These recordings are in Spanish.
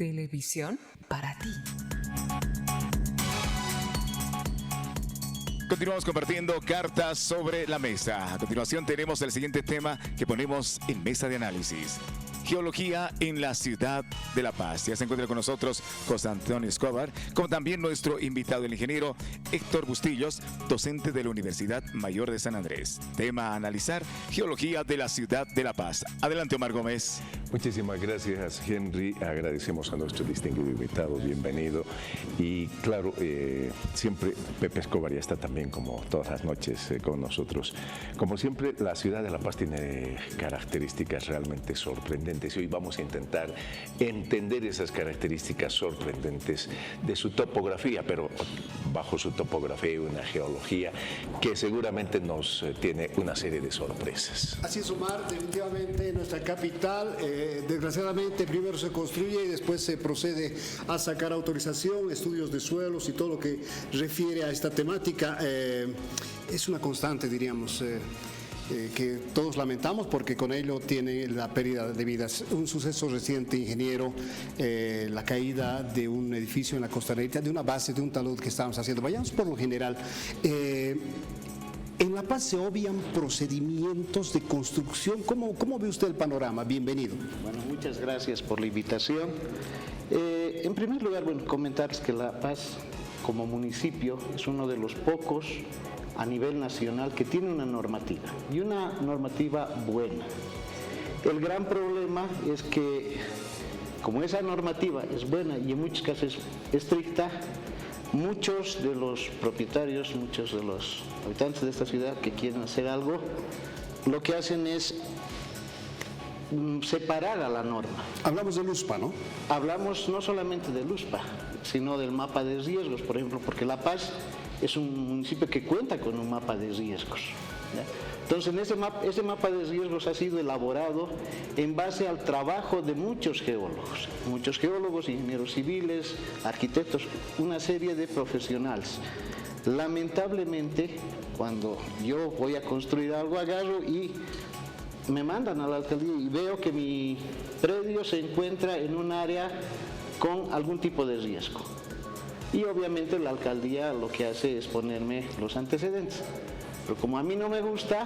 Televisión para ti. Continuamos compartiendo cartas sobre la mesa. A continuación tenemos el siguiente tema que ponemos en mesa de análisis. Geología en la ciudad de La Paz. Ya se encuentra con nosotros José Antonio Escobar, como también nuestro invitado, el ingeniero Héctor Bustillos, docente de la Universidad Mayor de San Andrés. Tema a analizar, geología de la ciudad de La Paz. Adelante, Omar Gómez. Muchísimas gracias, Henry. Agradecemos a nuestro distinguido invitado, bienvenido. Y claro, siempre Pepe Escobar ya está también como todas las noches con nosotros. Como siempre, la ciudad de La Paz tiene características realmente sorprendentes y hoy vamos a intentar entender esas características sorprendentes de su topografía, pero bajo su topografía hay una geología que seguramente nos tiene una serie de sorpresas. Así es, Omar, definitivamente nuestra capital, desgraciadamente primero se construye y después se procede a sacar autorización, estudios de suelos y todo lo que refiere a esta temática. Es una constante, diríamos, que todos lamentamos porque con ello tiene la pérdida de vidas. Un suceso reciente, ingeniero, la caída de un edificio en la costanera, de una base, de un talud que estábamos haciendo. Vayamos por lo general. En La Paz se obvian procedimientos de construcción. ¿Cómo ve usted el panorama? Bienvenido. Bueno, muchas gracias por la invitación. En primer lugar, comentarles que La Paz, como municipio, es uno de los pocos a nivel nacional que tiene una normativa, y una normativa buena. El gran problema es que, como esa normativa es buena y en muchos casos es estricta, muchos de los propietarios, muchos de los habitantes de esta ciudad que quieren hacer algo, lo que hacen es separar a la norma. Hablamos del USPA, ¿no? Hablamos no solamente del USPA, sino del mapa de riesgos, por ejemplo, porque La Paz es un municipio que cuenta con un mapa de riesgos, ¿ya? Entonces, ese mapa de riesgos ha sido elaborado en base al trabajo de muchos geólogos, ingenieros civiles, arquitectos, una serie de profesionales. Lamentablemente, cuando yo voy a construir algo, agarro y me mandan a la alcaldía y veo que mi predio se encuentra en un área con algún tipo de riesgo. Y obviamente la alcaldía lo que hace es ponerme los antecedentes. Pero como a mí no me gusta,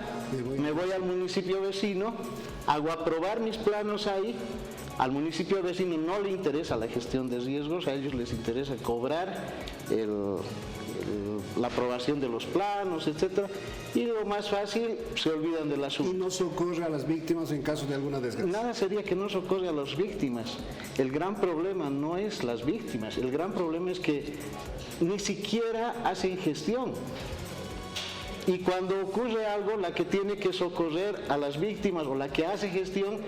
me voy al municipio vecino, hago aprobar mis planos ahí. Al municipio vecino no le interesa la gestión de riesgos, a ellos les interesa cobrar la aprobación de los planos, etcétera, y lo más fácil, se olvidan del asunto. Y no socorre a las víctimas en caso de alguna desgracia. Nada sería que no socorre a las víctimas. El gran problema no es las víctimas, el gran problema es que ni siquiera hacen gestión. Y cuando ocurre algo, la que tiene que socorrer a las víctimas o la que hace gestión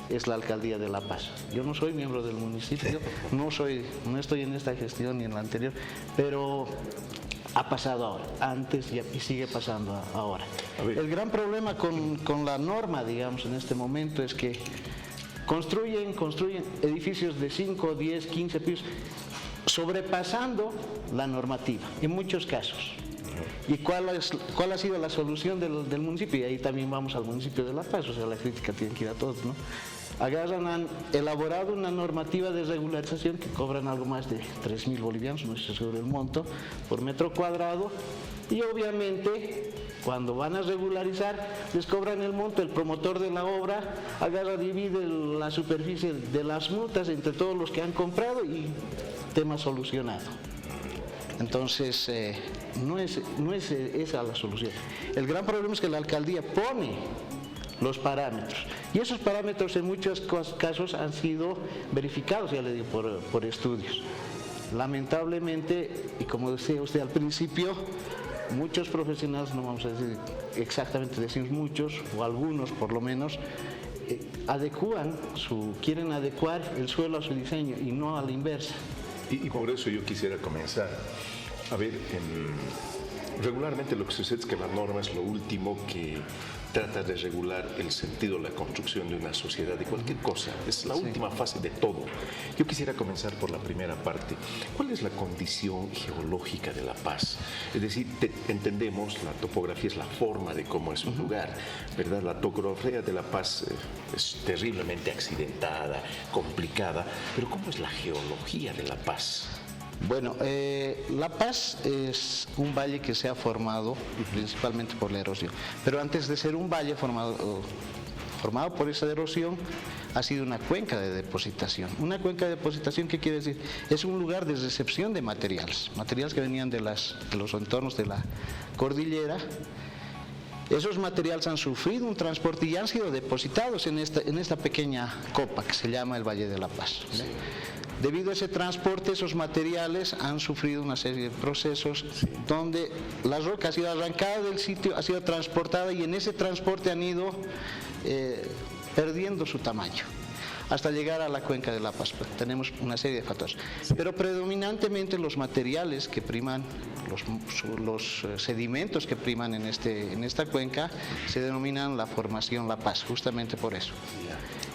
es la alcaldía de La Paz. Yo no soy miembro del municipio, no estoy en esta gestión ni en la anterior, pero ha pasado ahora, antes y sigue pasando ahora. El gran problema con la norma, digamos, en este momento es que construyen edificios de 5, 10, 15 pisos, sobrepasando la normativa, en muchos casos. ¿Y cuál ha sido la solución del municipio? Y ahí también vamos al municipio de La Paz, o sea, la crítica tiene que ir a todos, ¿no? Han elaborado una normativa de regularización que cobran algo más de 3.000 bolivianos, no sé sobre el monto, por metro cuadrado, y obviamente cuando van a regularizar les cobran el monto, el promotor de la obra divide la superficie de las multas entre todos los que han comprado y tema solucionado. Entonces, no es esa la solución. El gran problema es que la alcaldía pone los parámetros. Y esos parámetros en muchos casos han sido verificados, ya le digo, por estudios. Lamentablemente, y como decía usted al principio, muchos profesionales, no vamos a decir exactamente, decimos muchos, o algunos por lo menos, quieren adecuar el suelo a su diseño y no a la inversa. Y por eso yo quisiera comenzar. A ver, regularmente lo que sucede es que la norma es lo último que trata de regular el sentido, la construcción de una sociedad, de cualquier cosa. Es la última fase de todo. Yo quisiera comenzar por la primera parte. ¿Cuál es la condición geológica de La Paz? Es decir, entendemos, la topografía es la forma de cómo es un lugar, ¿verdad? La topografía de La Paz es terriblemente accidentada, complicada, pero ¿cómo es la geología de La Paz? Bueno, La Paz es un valle que se ha formado principalmente por la erosión, pero antes de ser un valle formado por esa erosión, ha sido una cuenca de depositación. Una cuenca de depositación, ¿qué quiere decir? Es un lugar de recepción de materiales que venían de los entornos de la cordillera. Esos materiales han sufrido un transporte y han sido depositados en esta pequeña copa que se llama el Valle de La Paz. ¿Sí? Debido a ese transporte, esos materiales han sufrido una serie de procesos donde la roca ha sido arrancada del sitio, ha sido transportada y en ese transporte han ido perdiendo su tamaño hasta llegar a la cuenca de La Paz. Tenemos una serie de factores, pero predominantemente los materiales que priman, los sedimentos que priman en esta cuenca se denominan la formación La Paz, justamente por eso.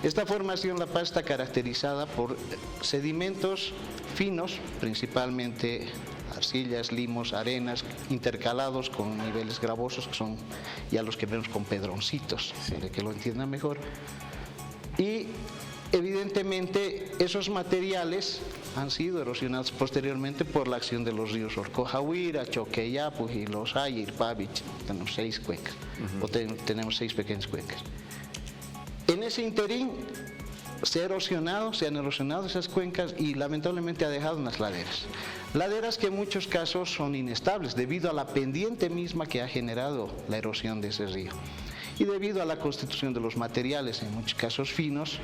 Esta formación La Paz está caracterizada por sedimentos finos, principalmente arcillas, limos, arenas, intercalados con niveles gravosos que son ya los que vemos con pedroncitos, para que lo entiendan mejor. Y evidentemente esos materiales han sido erosionados posteriormente por la acción de los ríos Orcojahuira, Choqueyapu, Gilosay, Irpavich. Tenemos 6 cuencas, tenemos 6 pequeñas cuencas. En ese interín se han erosionado esas cuencas y lamentablemente ha dejado unas laderas. Laderas que en muchos casos son inestables debido a la pendiente misma que ha generado la erosión de ese río. Y debido a la constitución de los materiales, en muchos casos finos,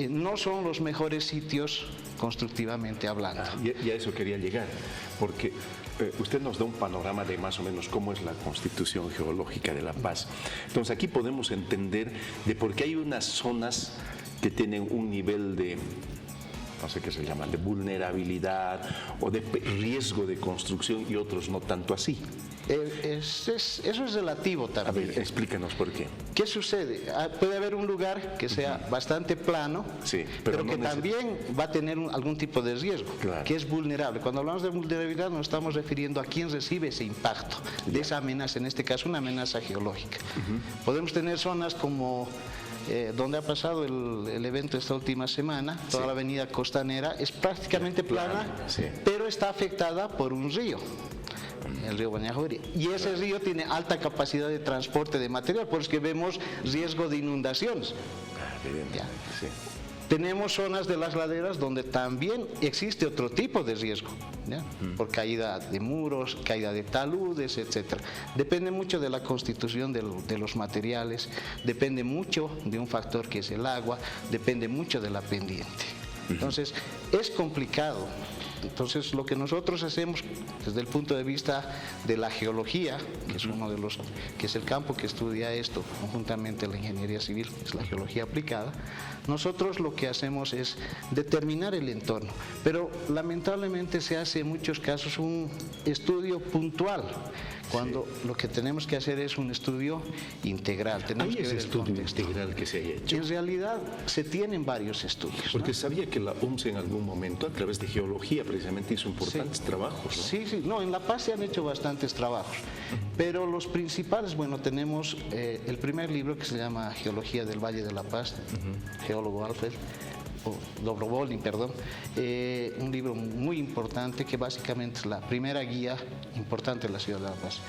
no son los mejores sitios constructivamente hablando. Y a eso quería llegar, porque usted nos da un panorama de más o menos cómo es la constitución geológica de La Paz. Entonces aquí podemos entender de por qué hay unas zonas que tienen un nivel de, no sé qué se llama, de vulnerabilidad o de riesgo de construcción y otros no tanto así. Eso es relativo también. A ver, explícanos por qué. ¿Qué sucede? Puede haber un lugar que sea bastante plano, sí, pero que también va a tener algún tipo de riesgo, claro, que es vulnerable. Cuando hablamos de vulnerabilidad nos estamos refiriendo a quién recibe ese impacto de esa amenaza, en este caso una amenaza geológica. Podemos tener zonas como donde ha pasado el evento esta última semana, toda la avenida costanera es prácticamente plana, pero está afectada por un río. El río Guañajuiri. Y ese río tiene alta capacidad de transporte de material, por eso que vemos riesgo de inundaciones. Sí. Tenemos zonas de las laderas donde también existe otro tipo de riesgo, por caída de muros, caída de taludes, etc. Depende mucho de la constitución de los materiales, depende mucho de un factor que es el agua, depende mucho de la pendiente. Entonces, es complicado. Entonces, lo que nosotros hacemos desde el punto de vista de la geología, que es uno de los, que es el campo que estudia esto, conjuntamente la ingeniería civil, que es la geología aplicada, nosotros lo que hacemos es determinar el entorno, pero lamentablemente se hace en muchos casos un estudio puntual, cuando lo que tenemos que hacer es un estudio integral. Tenemos ¿Hay ese estudio integral que se haya hecho? En realidad se tienen varios estudios. Porque sabía que la OMS en algún momento, a través de geología precisamente, hizo importantes trabajos, ¿no? Sí, no, en La Paz se han hecho bastantes trabajos, pero los principales, bueno, tenemos el primer libro que se llama Geología del Valle de La Paz, geólogo Alfred, Dobrovolin, perdón, un libro muy importante que básicamente es la primera guía importante de la ciudad de La Paz.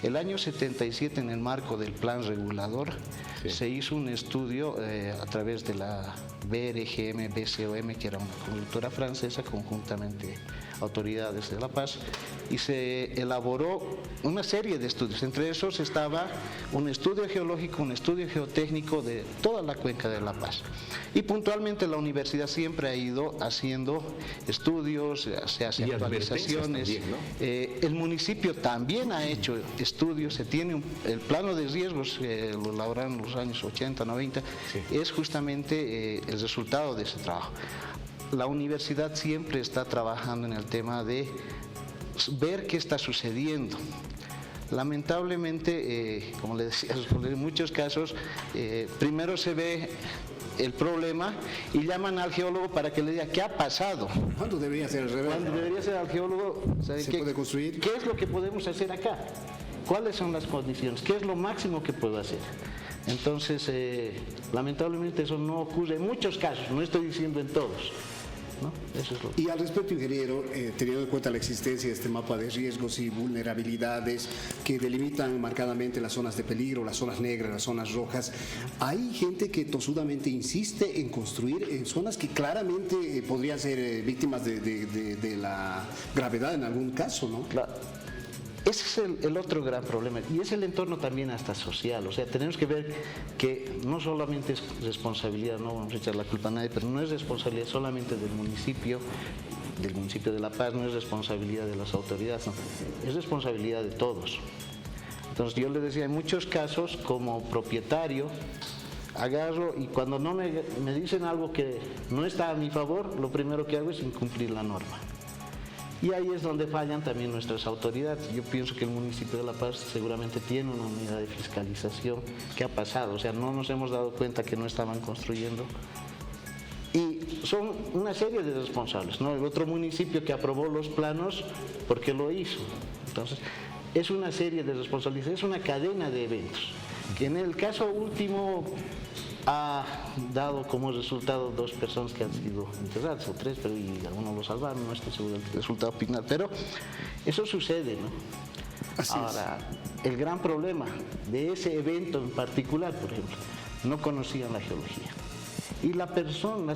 El año 77, en el marco del plan regulador, se hizo un estudio a través de la BRGM-BCOM, que era una consultora francesa, conjuntamente autoridades de La Paz, y se elaboró una serie de estudios. Entre esos estaba un estudio geológico, un estudio geotécnico de toda la cuenca de La Paz. Y puntualmente la universidad siempre ha ido haciendo estudios, se hacen actualizaciones. También, ¿no? El municipio también ha hecho estudios, se tiene el plano de riesgos, lo elaboraron en los años 80, 90, es justamente el resultado de ese trabajo. La universidad siempre está trabajando en el tema de ver qué está sucediendo. Lamentablemente, como le decía, en muchos casos, primero se ve el problema y llaman al geólogo para que le diga qué ha pasado. ¿Cuándo debería ser al revés? Cuando debería ser al geólogo, ¿sabe ¿Se qué? puede construir? ¿Qué es lo que podemos hacer acá? ¿Cuáles son las condiciones? ¿Qué es lo máximo que puedo hacer? Entonces, lamentablemente eso no ocurre en muchos casos, no estoy diciendo en todos, ¿no? Eso es lo que... Y al respecto, ingeniero, teniendo en cuenta la existencia de este mapa de riesgos y vulnerabilidades que delimitan marcadamente las zonas de peligro, las zonas negras, las zonas rojas, hay gente que tosudamente insiste en construir en zonas que claramente podrían ser víctimas de la gravedad en algún caso, ¿no? Claro. Ese es el otro gran problema, y es el entorno también hasta social. O sea, tenemos que ver que no solamente es responsabilidad, no vamos a echar la culpa a nadie, pero no es responsabilidad solamente del municipio de La Paz, no es responsabilidad de las autoridades, no, es responsabilidad de todos. Entonces yo le decía, en muchos casos como propietario, agarro y cuando no me dicen algo que no está a mi favor, lo primero que hago es incumplir la norma. Y ahí es donde fallan también nuestras autoridades. Yo pienso que el municipio de La Paz seguramente tiene una unidad de fiscalización. ¿Qué ha pasado? O sea, no nos hemos dado cuenta que no estaban construyendo. Y son una serie de responsables, ¿no? El otro municipio que aprobó los planos, ¿por qué lo hizo? Entonces, es una serie de responsabilidades, es una cadena de eventos. Que en el caso último ha dado como resultado 2 personas que han sido enterradas, o 3, pero y algunos lo salvaron, no estoy seguro del resultado final, pero eso sucede, ¿no? Así Ahora, el gran problema de ese evento en particular, por ejemplo, no conocían la geología. Y las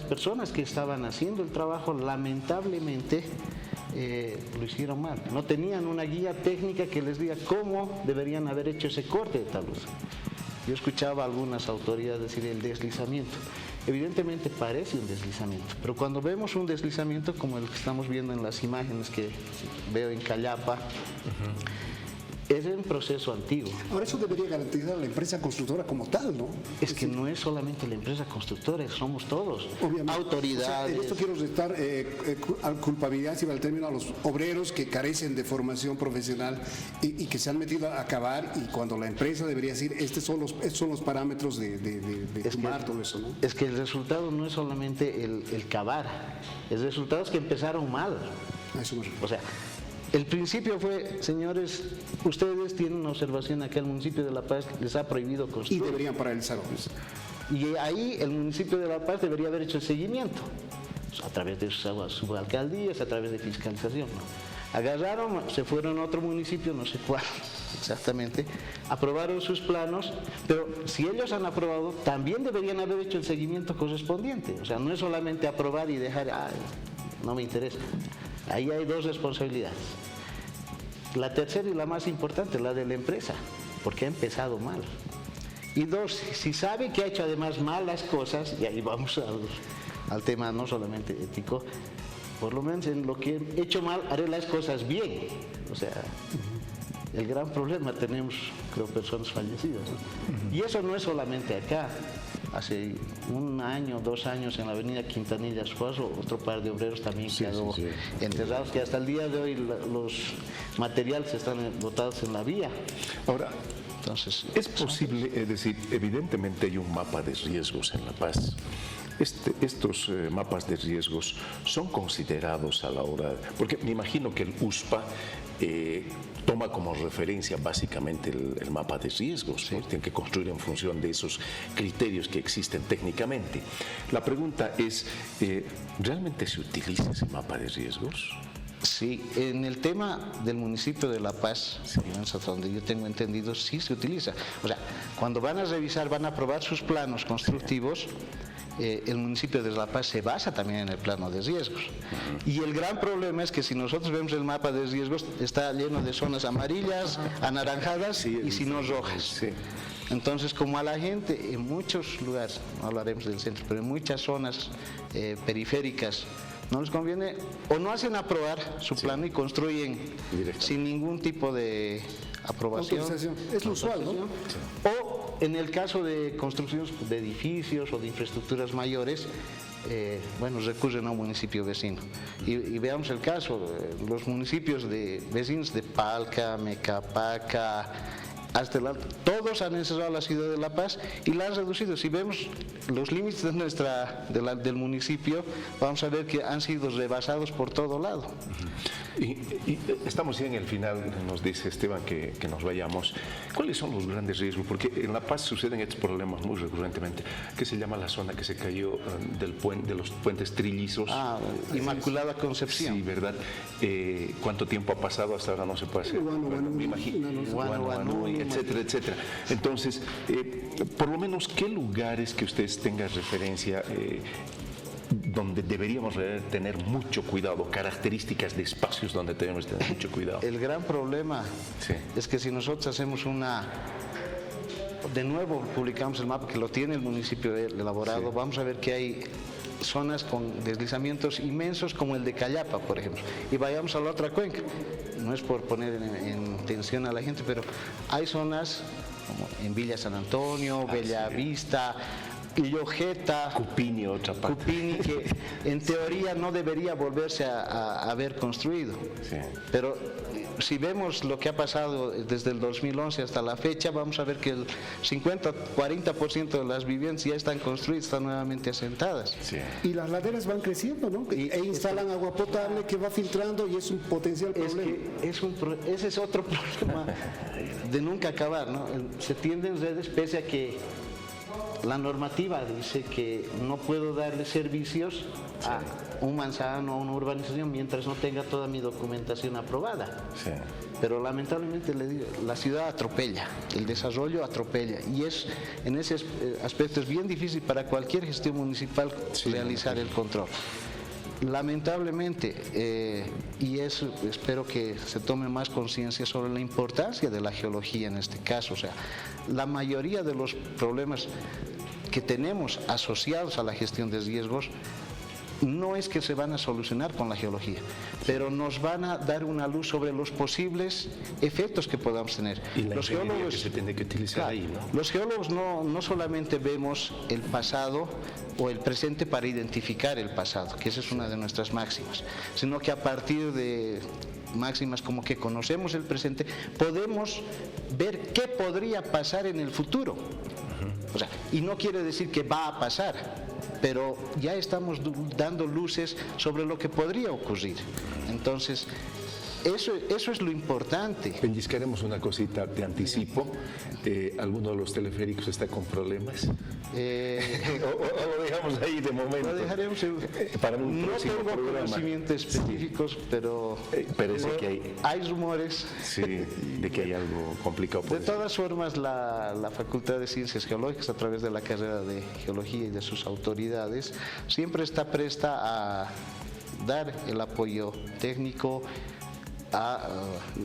personas que estaban haciendo el trabajo, lamentablemente, lo hicieron mal. No tenían una guía técnica que les diga cómo deberían haber hecho ese corte de talud. Yo escuchaba a algunas autoridades decir el deslizamiento. Evidentemente parece un deslizamiento, pero cuando vemos un deslizamiento como el que estamos viendo en las imágenes que veo en Callapa, es un proceso antiguo. Ahora eso debería garantizar la empresa constructora como tal, ¿no? Es que no es solamente la empresa constructora, somos todos, Obviamente. autoridades. O sea, en esto quiero restar culpabilidad, si va el término, a los obreros que carecen de formación profesional y que se han metido a acabar, y cuando la empresa debería decir, estos son los parámetros de tomar todo eso, ¿no? Es que el resultado no es solamente el cavar, el resultado es que empezaron mal. A eso me refiero. O sea, el principio fue, señores, ustedes tienen una observación acá, el municipio de La Paz les ha prohibido Y construir. deberían paralizar. Pues. Y ahí el municipio de La Paz debería haber hecho el seguimiento, a través de sus subalcaldías, a través de fiscalización, ¿no? Agarraron, se fueron a otro municipio, no sé cuál exactamente, aprobaron sus planos, pero si ellos han aprobado, también deberían haber hecho el seguimiento correspondiente. O sea, no es solamente aprobar y dejar, no me interesa. Ahí hay 2 responsabilidades. La tercera y la más importante, la de la empresa, porque ha empezado mal. Y 2, si sabe que ha hecho además malas cosas, y ahí vamos al tema no solamente ético, por lo menos en lo que he hecho mal, haré las cosas bien. O sea, el gran problema, tenemos, creo, personas fallecidas, ¿no? Y eso no es solamente acá. Hace 1 año, 2 años en la avenida Quintanilla Suazo, otro par de obreros también quedó enterrados, que hasta el día de hoy los materiales están botados en la vía. Ahora, entonces, es posible, es decir, evidentemente hay un mapa de riesgos en La Paz. Estos mapas de riesgos son considerados a la hora, porque me imagino que el USPA toma como referencia básicamente el mapa de riesgos, ¿no? Tienen que construir en función de esos criterios que existen técnicamente. La pregunta es, ¿realmente se utiliza ese mapa de riesgos? Sí, en el tema del municipio de La Paz, hasta donde yo tengo entendido, sí se utiliza. O sea, cuando van a revisar, van a aprobar sus planos constructivos, el municipio de La Paz se basa también en el plano de riesgos. Y el gran problema es que si nosotros vemos el mapa de riesgos, está lleno de zonas amarillas, anaranjadas y si no rojas. Sí. Entonces, como a la gente en muchos lugares, no hablaremos del centro, pero en muchas zonas periféricas, no les conviene, o no hacen aprobar su plano y construyen sin ningún tipo de aprobación. Es lo usual, ¿no? O en el caso de construcciones de edificios o de infraestructuras mayores, recurren a un municipio vecino. Y veamos el caso, los municipios vecinos de Palca, Mecapaca, hasta el Alto, todos han encerrado la ciudad de La Paz y la han reducido. Si vemos los límites del municipio, vamos a ver que han sido rebasados por todo lado. Y estamos ya en el final, nos dice Esteban que nos vayamos. ¿Cuáles son los grandes riesgos? Porque en La Paz suceden estos problemas muy recurrentemente. ¿Qué se llama la zona que se cayó de los puentes trillizos? Inmaculada Concepción. Sí, ¿verdad? ¿Cuánto tiempo ha pasado? Hasta ahora no se puede hacer. Me imagino. Etcétera, etcétera. Entonces, por lo menos, ¿qué lugares que ustedes tengan referencia donde deberíamos tener mucho cuidado, características de espacios donde debemos tener mucho cuidado? El gran problema es que si nosotros hacemos de nuevo publicamos el mapa que lo tiene el municipio elaborado, vamos a ver que hay zonas con deslizamientos inmensos como el de Callapa, por ejemplo, y vayamos a la otra cuenca. No es por poner en tensión a la gente, pero hay zonas como en Villa San Antonio, Bellavista, Illojeta, Cupini, otra parte. Cupini, que en teoría no debería volverse a haber construido. Sí. Pero si vemos lo que ha pasado desde el 2011 hasta la fecha, vamos a ver que el 50-40% de las viviendas ya están construidas, están nuevamente asentadas. Sí. Y las laderas van creciendo, ¿no? E instalan agua potable que va filtrando y es un potencial problema. Ese es otro problema de nunca acabar, ¿no? Se tienden redes pese a que la normativa dice que no puedo darle servicios a un manzano o una urbanización mientras no tenga toda mi documentación aprobada. Sí. Pero lamentablemente la ciudad atropella, el desarrollo atropella y en ese aspecto es bien difícil para cualquier gestión municipal realizar el control. Lamentablemente, espero que se tome más conciencia sobre la importancia de la geología en este caso. O sea, la mayoría de los problemas que tenemos asociados a la gestión de riesgos no es que se van a solucionar con la geología, pero nos van a dar una luz sobre los posibles efectos que podamos tener. Y la ingeniería que se tiene que utilizar ahí, ¿no? Los geólogos no solamente vemos el pasado o el presente para identificar el pasado, que esa es una de nuestras máximas, sino que a partir de máximas como que conocemos el presente, podemos ver qué podría pasar en el futuro. O sea, y no quiere decir que va a pasar, pero ya estamos dando luces sobre lo que podría ocurrir. Entonces, eso es lo importante. Pellizcaremos una cosita de anticipo. ¿Alguno de los teleféricos está con problemas? O lo dejamos ahí de momento. Lo dejaremos para un no próximo tengo programa. Conocimientos específicos, pero parece que hay rumores. Sí, de que hay algo complicado. De todas formas, la Facultad de Ciencias Geológicas, a través de la carrera de Geología y de sus autoridades, siempre está presta a dar el apoyo técnico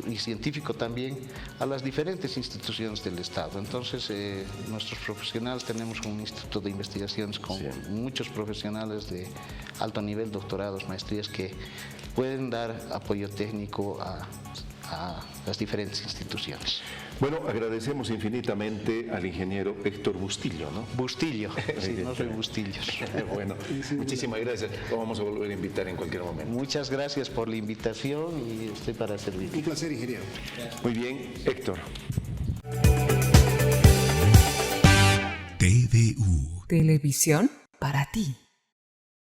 y científico también a las diferentes instituciones del Estado. Entonces, nuestros profesionales, tenemos un instituto de investigaciones con muchos profesionales de alto nivel, doctorados, maestrías, que pueden dar apoyo técnico a las diferentes instituciones. Bueno, agradecemos infinitamente al ingeniero Héctor Bustillo, ¿no? Bustillo, sí, no soy Bustillos. Bueno, muchísimas gracias. Lo vamos a volver a invitar en cualquier momento. Muchas gracias por la invitación y estoy para servir. Un placer, ingeniero. Muy bien, Héctor. TVU. Televisión para ti.